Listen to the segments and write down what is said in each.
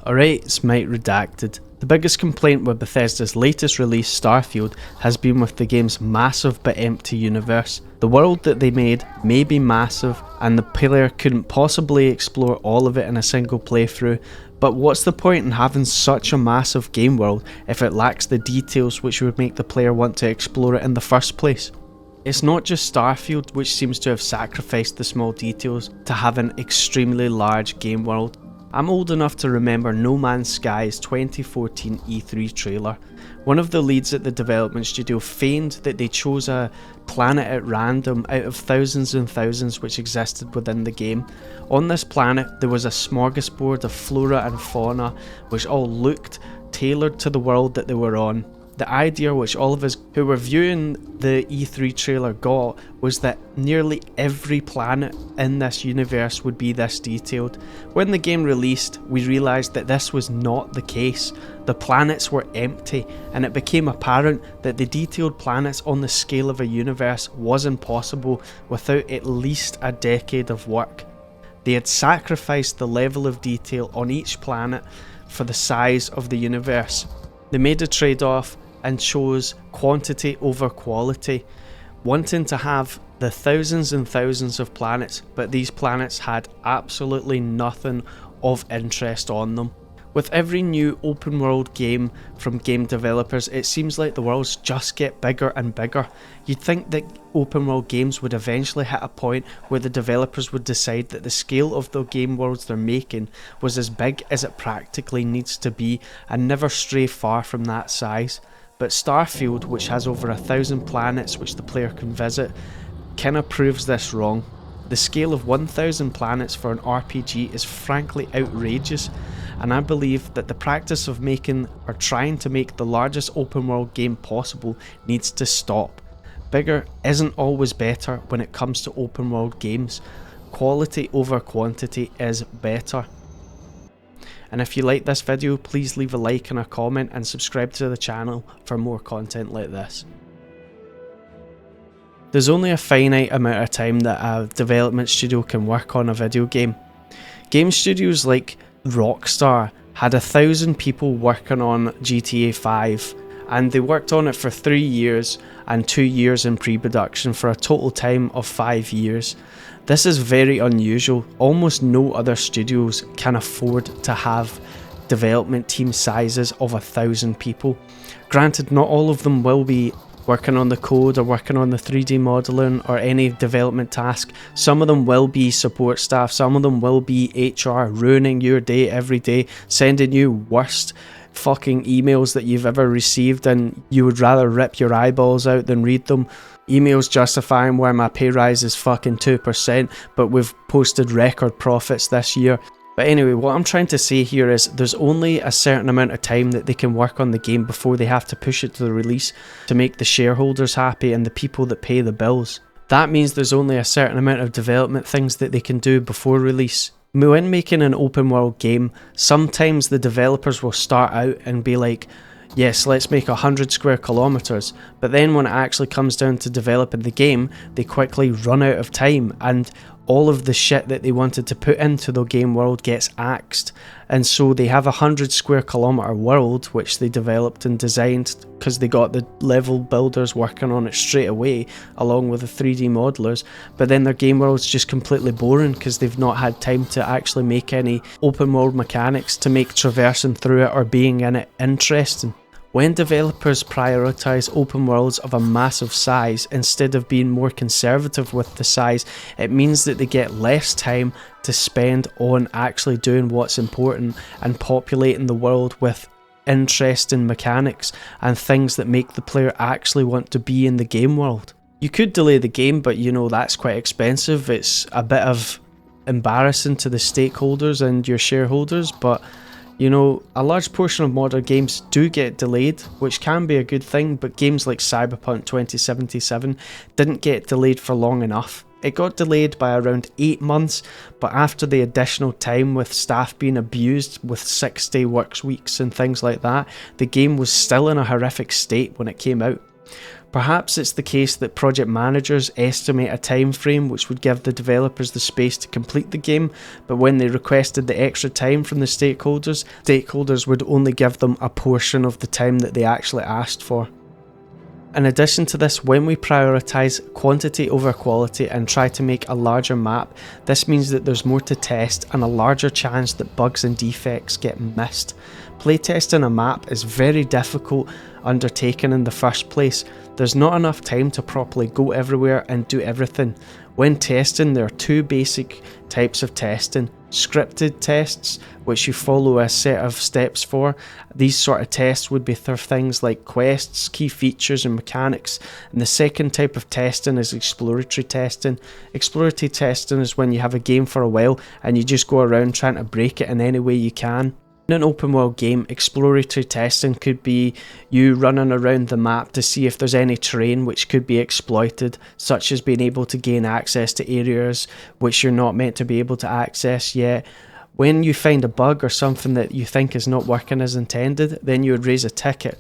Alright, Smite Redacted. The biggest complaint with Bethesda's latest release, Starfield, has been with the game's massive but empty universe. The world that they made may be massive, and the player couldn't possibly explore all of it in a single playthrough, but what's the point in having such a massive game world if it lacks the details which would make the player want to explore it in the first place? It's not just Starfield which seems to have sacrificed the small details to have an extremely large game world. I'm old enough to remember No Man's Sky's 2014 E3 trailer. One of the leads at the development studio feigned that they chose a planet at random out of thousands and thousands which existed within the game. On this planet there was a smorgasbord of flora and fauna which all looked tailored to the world that they were on. The idea which all of us who were viewing the E3 trailer got was that nearly every planet in this universe would be this detailed. When the game released, we realised that this was not the case. The planets were empty, and it became apparent that the detailed planets on the scale of a universe wasn't possible without at least a decade of work. They had sacrificed the level of detail on each planet for the size of the universe. They made a trade-off and chose quantity over quality, wanting to have the thousands and thousands of planets, but these planets had absolutely nothing of interest on them. With every new open world game from game developers, it seems like the worlds just get bigger and bigger. You'd think that open world games would eventually hit a point where the developers would decide that the scale of the game worlds they're making was as big as it practically needs to be and never stray far from that size. But Starfield, which has over 1,000 planets which the player can visit, kinda proves this wrong. The scale of 1,000 planets for an RPG is frankly outrageous, and I believe that the practice of making or trying to make the largest open world game possible needs to stop. Bigger isn't always better when it comes to open world games. Quality over quantity is better. And if you like this video, please leave a like and a comment and subscribe to the channel for more content like this. There's only a finite amount of time that a development studio can work on a video game. Game studios like Rockstar had 1,000 people working on GTA 5, and they worked on it for 3 years and 2 years in pre-production for a total time of 5 years. This is very unusual. Almost no other studios can afford to have development team sizes of 1,000 people. Granted, not all of them will be working on the code or working on the 3D modelling or any development task. Some of them will be support staff, some of them will be HR ruining your day every day, sending you worst fucking emails that you've ever received and you would rather rip your eyeballs out than read them. Emails justifying why my pay rise is fucking 2%, but we've posted record profits this year. But anyway, what I'm trying to say here is there's only a certain amount of time that they can work on the game before they have to push it to the release to make the shareholders happy and the people that pay the bills. That means there's only a certain amount of development things that they can do before release. When making an open world game, sometimes the developers will start out and be like, yes, let's make 100 square kilometers, but then when it actually comes down to developing the game, they quickly run out of time and all of the shit that they wanted to put into the game world gets axed, and so they have 100 square kilometer world which they developed and designed because they got the level builders working on it straight away along with the 3D modelers, but then their game world's just completely boring because they've not had time to actually make any open world mechanics to make traversing through it or being in it interesting. When developers prioritise open worlds of a massive size instead of being more conservative with the size, it means that they get less time to spend on actually doing what's important and populating the world with interesting mechanics and things that make the player actually want to be in the game world. You could delay the game, but you know that's quite expensive. It's a bit of embarrassing to the stakeholders and your shareholders, but you know, a large portion of modern games do get delayed, which can be a good thing, but games like Cyberpunk 2077 didn't get delayed for long enough. It got delayed by around 8 months, but after the additional time with staff being abused with 6-day work weeks and things like that, the game was still in a horrific state when it came out. Perhaps it's the case that project managers estimate a time frame which would give the developers the space to complete the game, but when they requested the extra time from the stakeholders would only give them a portion of the time that they actually asked for. In addition to this, when we prioritise quantity over quality and try to make a larger map, this means that there's more to test and a larger chance that bugs and defects get missed. Playtesting a map is very difficult undertaken in the first place. There's not enough time to properly go everywhere and do everything. When testing, there are two basic types of testing. Scripted tests, which you follow a set of steps for. These sort of tests would be for things like quests, key features and mechanics. And the second type of testing is exploratory testing. Exploratory testing is when you have a game for a while and you just go around trying to break it in any way you can. In an open world game, exploratory testing could be you running around the map to see if there's any terrain which could be exploited, such as being able to gain access to areas which you're not meant to be able to access yet. When you find a bug or something that you think is not working as intended, then you would raise a ticket.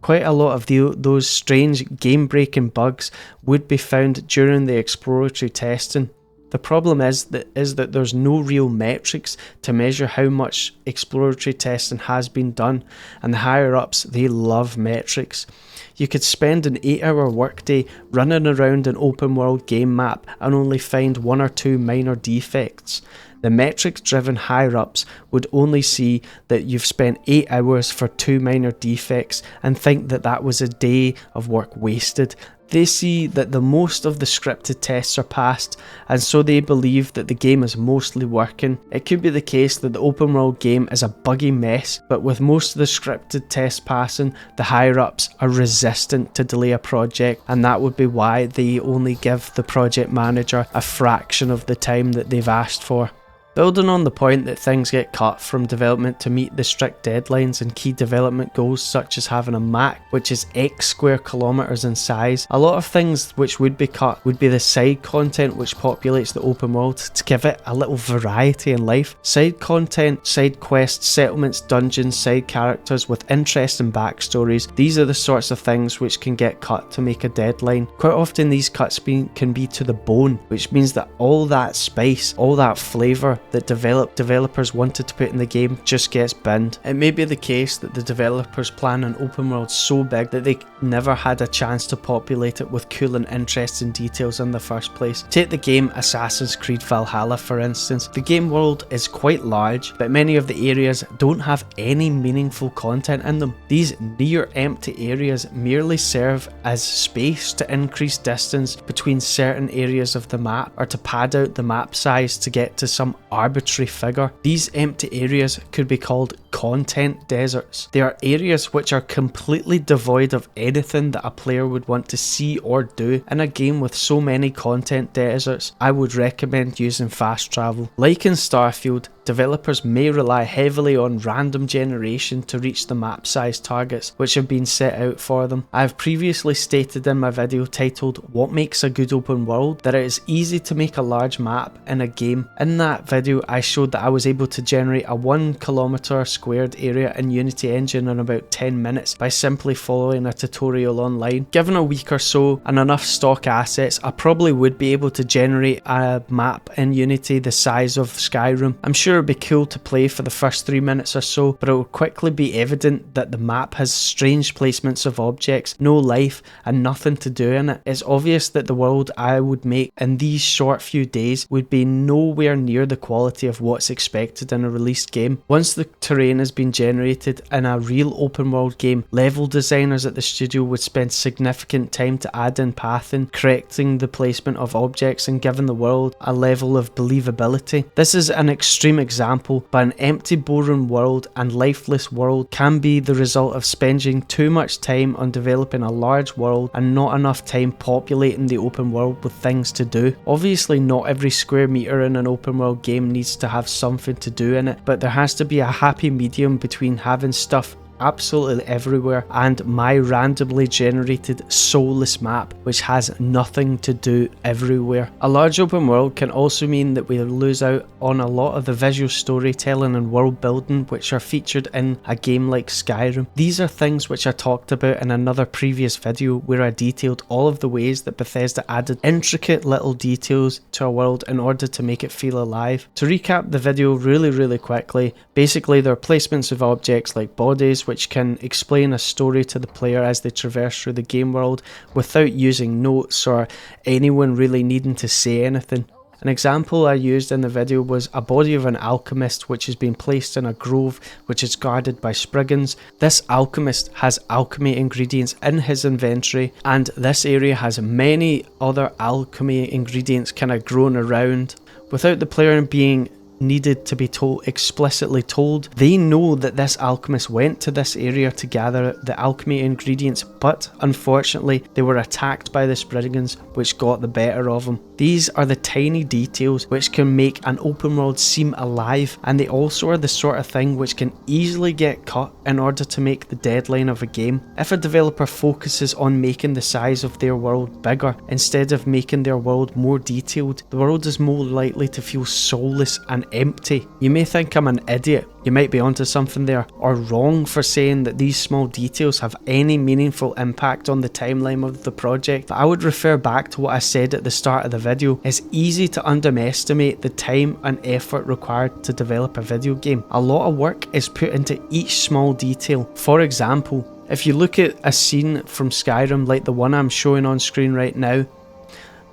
Quite a lot of those strange game-breaking bugs would be found during the exploratory testing. The problem is that there's no real metrics to measure how much exploratory testing has been done, and the higher ups, they love metrics. You could spend an 8-hour workday running around an open world game map and only find 1 or 2 minor defects. The metrics driven higher ups would only see that you've spent 8 hours for 2 minor defects and think that that was a day of work wasted. They see that the most of the scripted tests are passed, and so they believe that the game is mostly working. It could be the case that the open world game is a buggy mess, but with most of the scripted tests passing, the higher ups are resistant to delay a project, and that would be why they only give the project manager a fraction of the time that they've asked for. Building on the point that things get cut from development to meet the strict deadlines and key development goals such as having a map which is X square kilometers in size, a lot of things which would be cut would be the side content which populates the open world to give it a little variety in life. Side content, side quests, settlements, dungeons, side characters with interesting backstories, these are the sorts of things which can get cut to make a deadline. Quite often these cuts can be to the bone, which means that all that spice, all that flavour that developers wanted to put in the game just gets binned. It may be the case that the developers plan an open world so big that they never had a chance to populate it with cool and interesting details in the first place. Take the game Assassin's Creed Valhalla for instance. The game world is quite large, but many of the areas don't have any meaningful content in them. These near empty areas merely serve as space to increase distance between certain areas of the map or to pad out the map size to get to some arbitrary figure. These empty areas could be called content deserts. They are areas which are completely devoid of anything that a player would want to see or do. In a game with so many content deserts, I would recommend using fast travel. Like in Starfield, developers may rely heavily on random generation to reach the map size targets which have been set out for them. I have previously stated in my video titled "What Makes a Good Open World" that it is easy to make a large map in a game. In that video I showed that I was able to generate a 1 kilometer squared area in Unity Engine in about 10 minutes by simply following a tutorial online. Given a week or so and enough stock assets, I probably would be able to generate a map in Unity the size of Skyrim. I'm sure it would be cool to play for the first 3 minutes or so, but it will quickly be evident that the map has strange placements of objects, no life and nothing to do in it. It's obvious that the world I would make in these short few days would be nowhere near the quality of what's expected in a released game. Once the terrain has been generated in a real open world game, level designers at the studio would spend significant time to add in pathing, correcting the placement of objects and giving the world a level of believability. This is an extreme example, but an empty, boring world and lifeless world can be the result of spending too much time on developing a large world and not enough time populating the open world with things to do. Obviously not every square meter in an open world game needs to have something to do in it, but there has to be a happy medium between having stuff absolutely everywhere, and my randomly generated soulless map, which has nothing to do everywhere. A large open world can also mean that we lose out on a lot of the visual storytelling and world building which are featured in a game like Skyrim. These are things which I talked about in another previous video where I detailed all of the ways that Bethesda added intricate little details to a world in order to make it feel alive. To recap the video really quickly, basically there are placements of objects like bodies which can explain a story to the player as they traverse through the game world without using notes or anyone really needing to say anything. An example I used in the video was a body of an alchemist which has been placed in a grove which is guarded by Spriggans. This alchemist has alchemy ingredients in his inventory, and this area has many other alchemy ingredients kind of grown around. Without the player being needed to be explicitly told, they know that this alchemist went to this area to gather the alchemy ingredients, but unfortunately they were attacked by the Spriggans which got the better of them. These are the tiny details which can make an open world seem alive, and they also are the sort of thing which can easily get cut in order to make the deadline of a game. If a developer focuses on making the size of their world bigger instead of making their world more detailed, the world is more likely to feel soulless and empty. You may think I'm an idiot, you might be onto something there, or wrong for saying that these small details have any meaningful impact on the timeline of the project, but I would refer back to what I said at the start of the video. It's easy to underestimate the time and effort required to develop a video game. A lot of work is put into each small detail. For example, if you look at a scene from Skyrim like the one I'm showing on screen right now,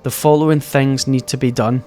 the following things need to be done.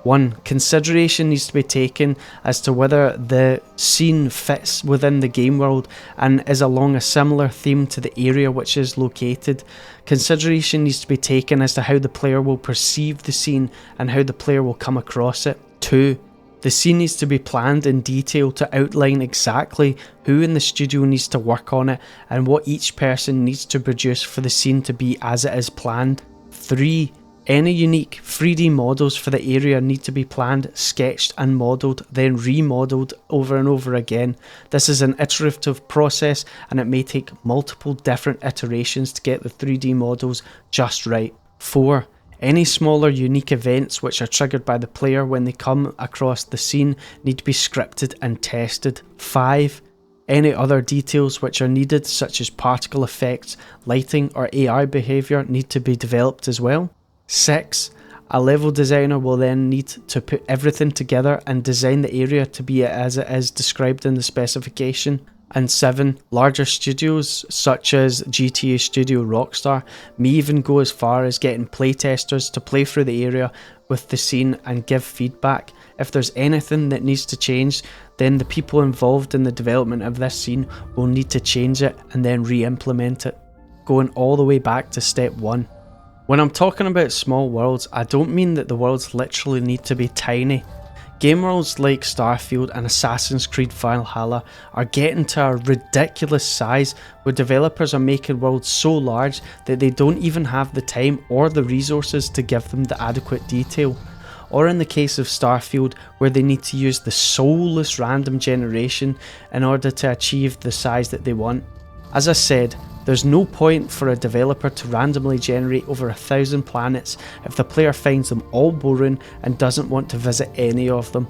1. Consideration needs to be taken as to whether the scene fits within the game world and is along a similar theme to the area which is located. Consideration needs to be taken as to how the player will perceive the scene and how the player will come across it. 2. The scene needs to be planned in detail to outline exactly who in the studio needs to work on it and what each person needs to produce for the scene to be as it is planned. 3. Any unique 3D models for the area need to be planned, sketched and modelled, then remodelled over and over again. This is an iterative process and it may take multiple different iterations to get the 3D models just right. 4. Any smaller unique events which are triggered by the player when they come across the scene need to be scripted and tested. 5. Any other details which are needed, such as particle effects, lighting or AI behaviour, need to be developed as well. 6. A level designer will then need to put everything together and design the area to be as it is described in the specification. And 7. Larger studios such as GTA Studio Rockstar may even go as far as getting playtesters to play through the area with the scene and give feedback. If there's anything that needs to change, then the people involved in the development of this scene will need to change it and then re-implement it, going all the way back to step 1. When I'm talking about small worlds, I don't mean that the worlds literally need to be tiny. Game worlds like Starfield and Assassin's Creed Valhalla are getting to a ridiculous size where developers are making worlds so large that they don't even have the time or the resources to give them the adequate detail. Or in the case of Starfield, where they need to use the soulless random generation in order to achieve the size that they want. As I said, there's no point for a developer to randomly generate over 1,000 planets if the player finds them all boring and doesn't want to visit any of them.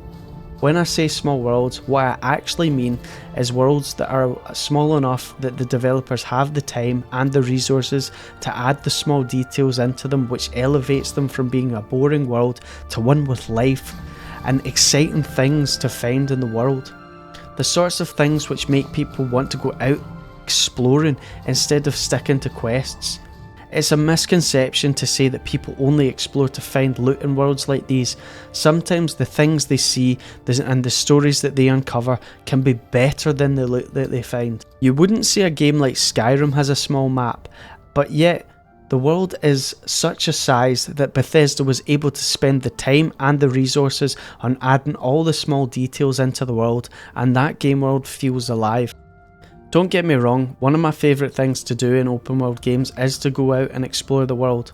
When I say small worlds, what I actually mean is worlds that are small enough that the developers have the time and the resources to add the small details into them, which elevates them from being a boring world to one with life and exciting things to find in the world. The sorts of things which make people want to go out exploring instead of sticking to quests. It's a misconception to say that people only explore to find loot in worlds like these. Sometimes the things they see and the stories that they uncover can be better than the loot that they find. You wouldn't say a game like Skyrim has a small map, but yet the world is such a size that Bethesda was able to spend the time and the resources on adding all the small details into the world, and that game world feels alive. Don't get me wrong, one of my favourite things to do in open world games is to go out and explore the world.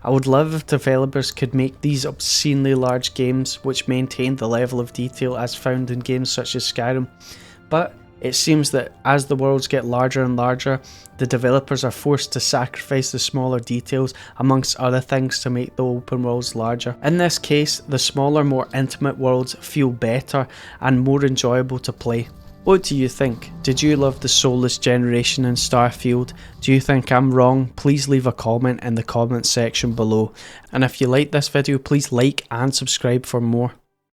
I would love if developers could make these obscenely large games which maintain the level of detail as found in games such as Skyrim, but It seems that as the worlds get larger and larger, the developers are forced to sacrifice the smaller details amongst other things to make the open worlds larger. In this case, the smaller, more intimate worlds feel better and more enjoyable to play. What do you think? Did you love the soulless generation in Starfield? Do you think I'm wrong? Please leave a comment in the comment section below. And if you like this video, please like and subscribe for more.